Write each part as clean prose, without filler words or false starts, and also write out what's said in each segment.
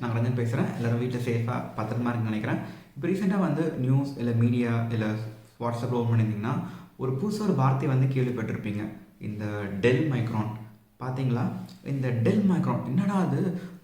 நான் ரஞ்சன் பேசுகிறேன். எல்லோரும் வீட்டில் சேஃபாக பத்திரமா இருக்குன்னு நினைக்கிறேன். இப்போ ரீசெண்டாக வந்து நியூஸ் இல்லை மீடியா இல்லை வாட்ஸ்அப்பில் ஓப்பன் பண்ணியிருந்தீங்கன்னா ஒரு புதுசாக ஒரு வார்த்தை வந்து கேள்விப்பட்டிருப்பீங்க. இந்த டெல்மைக்ரான் பார்த்தீங்களா? இந்த டெல்மைக்ரான் என்னடா அது,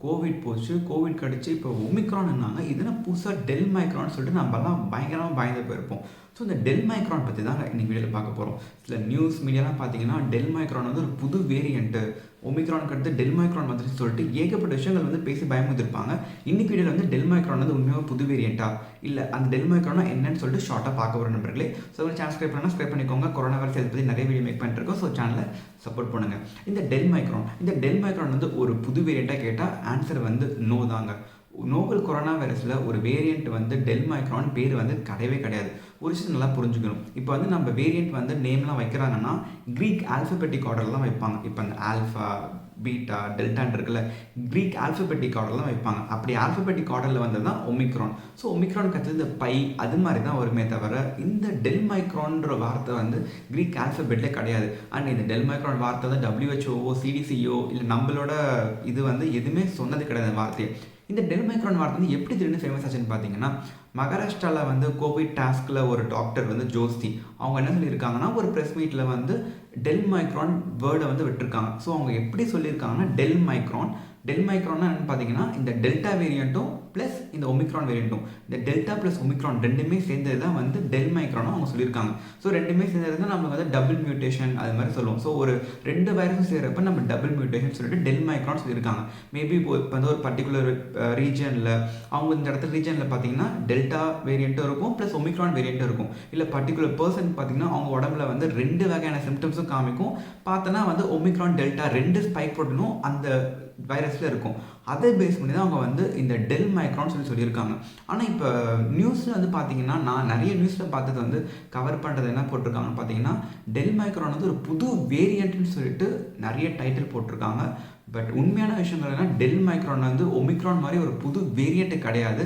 கோவிட் போச்சு, கோவிட் கடிச்சு இப்போ ஒமிக்ரான் என்னாங்க, இதுனா புதுசாக டெல்மைக்ரான் சொல்லிட்டு நம்மலாம் பயங்கரமாக பயந்து போயிருப்போம். ஸோ இந்த டெல்மைக்ரான் பற்றி தான் இன்றைக்கி வீடியோவில் பார்க்க போகிறோம். சில நியூஸ் மீடியாலாம் பார்த்தீங்கன்னா டெல்மைக்ரான் வந்து ஒரு புது வேரியண்ட்டு, ஒமிக்ரானுக்கு அடுத்து டெல்மைக்ரான் வந்துட்டு சொல்லிட்டு ஏகப்பட்ட விஷயங்கள் வந்து பேசி பயமுறுத்திருப்பாங்க. இன்னைக்கு வீடியோவில் வந்து டெல்மைக்ரான் வந்து உண்மையாக புது வேரியண்ட்டா இல்லை அந்த டெல்மைக்ரானா என்னன்னு சொல்லிட்டு ஷார்ட்டாக பார்க்க போகிற நண்பர்களே. ஸோ ஒரு சேனல் சப்ஸ்கிரைப் பண்ணிக்கோங்க. கொரோனா வைரஸ் இதை பற்றி நிறைய வீடியோ மேக் பண்ணிருக்கோம். ஸோ சேனலை சப்போர்ட் பண்ணுங்கள். இந்த டெல்மைக்ரான் வந்து ஒரு புது வேரியண்ட்டாக கேட்டால் ஆன்சர் வந்து நோ தாங்க. நோவல் கொரோனா வைரஸில் ஒரு வேரியண்ட் வந்து டெல்மைக்ரான் பேர் வந்து கிடையாது. ஒரு விஷயம் நல்லா புரிஞ்சுக்கணும். இப்போ வந்து நம்ம வேரியண்ட் வந்து நேம்லாம் வைக்கிறாங்கன்னா க்ரீக் ஆல்ஃபபெட்டிக் ஆர்டர்லாம் வைப்பாங்க. இப்போ அந்த ஆல்ஃபா, பீட்டா, டெல்டான் இருக்குல்ல, க்ரீக் ஆல்ஃபபெட்டிக் ஆர்டர்லாம் வைப்பாங்க. அப்படி ஆல்ஃபபெட்டிக் ஆர்டரில் வந்தது தான் ஒமிக்ரான். ஸோ ஒமிக்ரான் கற்று இந்த பை அது மாதிரி தான் வருமே தவிர இந்த டெல்மைக்ரான்ற வார்த்தை வந்து க்ரீக் ஆல்ஃபபெட்டில் கிடையாது. அண்ட் இந்த டெல்மைக்ரான் வார்த்தை வந்து WHO, CDCO இல்லை நம்மளோட இது வந்து எதுவுமே சொன்னது கிடையாது வார்த்தையை. இந்த டெல்மைக்ரான் வார்த்தை வந்து எப்படி திடீர்னு ஃபேமஸ் ஆச்சுன்னு பார்த்தீங்கன்னா, மகாராஷ்டிராவில் வந்து கோவிட் டாஸ்கில் ஒரு டாக்டர் வந்து ஜோஸ்தி அவங்க என்ன சொல்லியிருக்காங்கன்னா ஒரு ப்ரெஸ் மீட்டில் வந்து டெல்மைக்ரான் வேர்டை வந்து விட்டுருக்காங்க. ஸோ அவங்க எப்படி சொல்லியிருக்காங்கன்னா டெல்மைக்ரான்னா என்னன்னு பார்த்தீங்கன்னா இந்த டெல்டா வேரியண்ட்டும் ப்ளஸ் இந்த ஒமிக்ரான் வேரியண்ட்டும், இந்த டெல்டா ப்ளஸ் ஒமிக்ரான் ரெண்டுமே சேர்ந்தது தான் வந்து டெல்மைக்ரானும் அவங்க சொல்லியிருக்காங்க. ஸோ ரெண்டுமே சேர்ந்தது தான் நம்ம வந்து டபுள் மியூட்டேஷன் அது மாதிரி சொல்லுவோம். ஸோ ஒரு ரெண்டு வைரஸும் சேர்கிறப்ப நம்ம டபுள் மியூட்டேஷன் சொல்லிட்டு டெல்மைக்ரான் சொல்லியிருக்காங்க. மேபி இப்போ வந்து ஒரு பர்டிகுலர் ரீஜனில் அவங்க இந்த இடத்துல ரீஜனில் பார்த்தீங்கன்னா டெல்டா வேரியண்ட்டும் இருக்கும் ப்ளஸ் ஒமிக்ரான் வேரியண்ட்டும் இருக்கும். இல்லை பர்டிகுலர் பர்சன் பார்த்தீங்கன்னா அவங்க உடம்புல வந்து ரெண்டு வகையான சிம்டம்ஸும் காமிக்கும். பார்த்தோன்னா வந்து ஒமிக்ரான் டெல்டா ரெண்டு ஸ்பைக் ப்ரோட்டீனும் அந்த வைரஸில் இருக்கும். அதை பேஸ் பண்ணி தான் அவங்க வந்து இந்த டெல்மைக்ரான் சொல்லியிருக்காங்க. ஆனால் இப்போ நியூஸில் வந்து பார்த்தீங்கன்னா நான் நிறைய நியூஸில் பார்த்தது வந்து கவர் பண்ணுறது என்ன போட்டிருக்காங்கன்னு பார்த்தீங்கன்னா டெல்மைக்ரான் வந்து ஒரு புது வேரியண்ட்னு சொல்லிட்டு நிறைய டைட்டில் போட்டிருக்காங்க. பட் உண்மையான விஷயம் என்னன்னா டெல்மைக்ரான் வந்து ஒமிக்ரான் மாதிரி ஒரு புது வேரியண்ட்டு கிடையாது.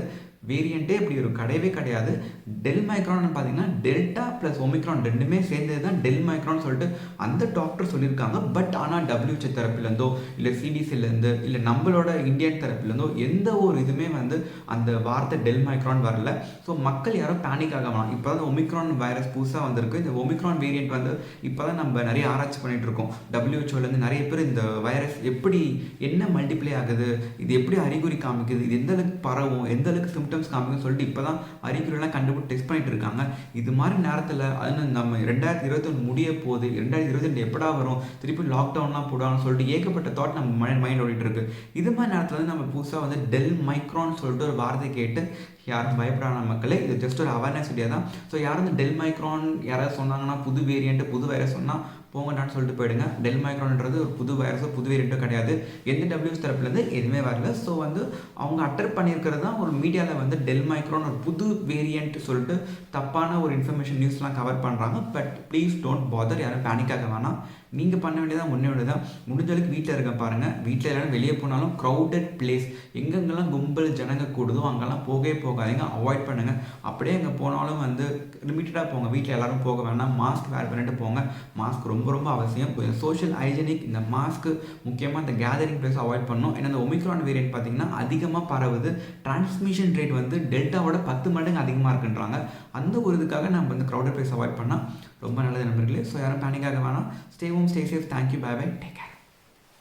வேரியண்ட்டே இப்படி ஒரு கிடையாது. டெல்மைக்ரான் பார்த்தீங்கன்னா டெல்டா ப்ளஸ் ஒமிக்ரான் ரெண்டுமே சேர்ந்தது தான் டெல்மைக்ரான் சொல்லிட்டு அந்த டாக்டர் சொல்லியிருக்காங்க. பட் ஆனால் WHO தரப்புலேருந்தோ இல்லை CDCலேருந்து இல்லை நம்மளோட இந்தியன் தரப்புலேருந்தோ எந்த ஒரு இதுவுமே வந்து அந்த வார்த்தை டெல்மைக்ரான் வரல. ஸோ மக்கள் யாரும் பேனிக் ஆகலாம். இப்போ தான் ஒமிக்ரான் வைரஸ் புதுசாக வந்திருக்கு. இந்த ஒமிக்ரான் வேரியண்ட் வந்து இப்போ தான் நம்ம நிறைய ஆராய்ச்சி பண்ணிகிட்டு இருக்கோம். WHOலேருந்து நிறைய பேர் இந்த வைரஸ் எப்படி என்ன மல்டிப்ளை ஆகுது, இது எப்படி அறிகுறி காமிக்குது, இது எந்த அளவுக்கு பரவும், எந்த அளவுக்கு சிம்டம்ஸ் காமிக்குன்னு சொல்லிட்டு இப்போ தான் அறிகுறியெல்லாம் கண்டுபிடிச்சு டெஸ்ட் பண்ணிட்டு இருக்காங்க. இது மாதிரி நேரத்தில் அது நம்ம 2021 முடிய போகுது, 2022 எப்படா வரும், திருப்பி லாக்டவுன்லாம் போடுவாங்கன்னு சொல்லிட்டு ஏகப்பட்ட தாட் நம்ம மைண்ட் ஓடிட்டு இருக்கு. இது மாதிரி நேரத்தில் வந்து நம்ம புதுசாக வந்து டெல்மைக்ரான் சொல்லிட்டு ஒரு வார்த்தை கேட்டு யாரும் பயப்படாத மக்களே, இது ஜஸ்ட் ஒரு அவேர்னஸ் வீடியோ தான். ஸோ யாரும் இந்த டெல்மைக்ரான் யாராவது சொன்னாங்கன்னா புது வேரியண்ட் புது வைரஸ் சொன்னால் போங்கடான்னு சொல்லிட்டு போயிடுங்க. டெல்மைக்ரான்ன்றது ஒரு புது வைரஸோ புது வேரியண்ட்டோ கிடையாது. எந்த WHO தரப்புலேருந்து எதுவுமே வரல. ஸோ வந்து அவங்க அட்டர் பண்ணியிருக்கிறது தான் ஒரு மீடியாவில் வந்து டெல்மைக்ரான் ஒரு புது வேரியண்ட் சொல்லிட்டு தப்பான ஒரு இன்ஃபர்மேஷன் நியூஸ்லாம் கவர் பண்ணுறாங்க. பட் ப்ளீஸ் டோன்ட் பாதர், யாரும் பேனிக்காக வேணாம். நீங்கள் பண்ண வேண்டியதான் முடிஞ்ச அளவுக்கு வீட்டில் இருக்க பாருங்கள். வீட்டில் எல்லாரும் வெளியே போனாலும் க்ரௌடட் பிளேஸ் எங்கெங்கெல்லாம் கும்பல் ஜனங்க கூடுதோ அங்கெல்லாம் போகாதீங்க, அவாய்ட் பண்ணுங்கள். அப்படியே அங்கே போனாலும் வந்து லிமிட்டடாக போங்க. வீட்டில் எல்லாரும் போக வேணாம். மாஸ்க் வேர் பண்ணிட்டு போங்க. மாஸ்க் ரொம்ப அவசியம். சோஷியல் ஹைஜெனிக் இந்த மாஸ்க்கு முக்கியமாக இந்த கேதரிங் பிளேஸ் அவாய்ட் பண்ணணும். ஏன்னா இந்த ஒமிக்ரான் வேரியண்ட் பார்த்தீங்கன்னா அதிகமாக பரவுது. டிரான்ஸ்மிஷன் ரேட் வந்து டெல்டாவோட 10 மடங்கு அதிகமாக இருக்குன்றாங்க. அந்த ஒரு இதுக்காக நம்ம இந்த க்ரௌடட் பிளேஸ் அவாய்ட் பண்ணால் ரொம்ப நல்லது நண்பர்களே. ஸோ யாரும் பேனிக்காக வேணாம். Stay home, stay safe. Thank you, bye bye, take care.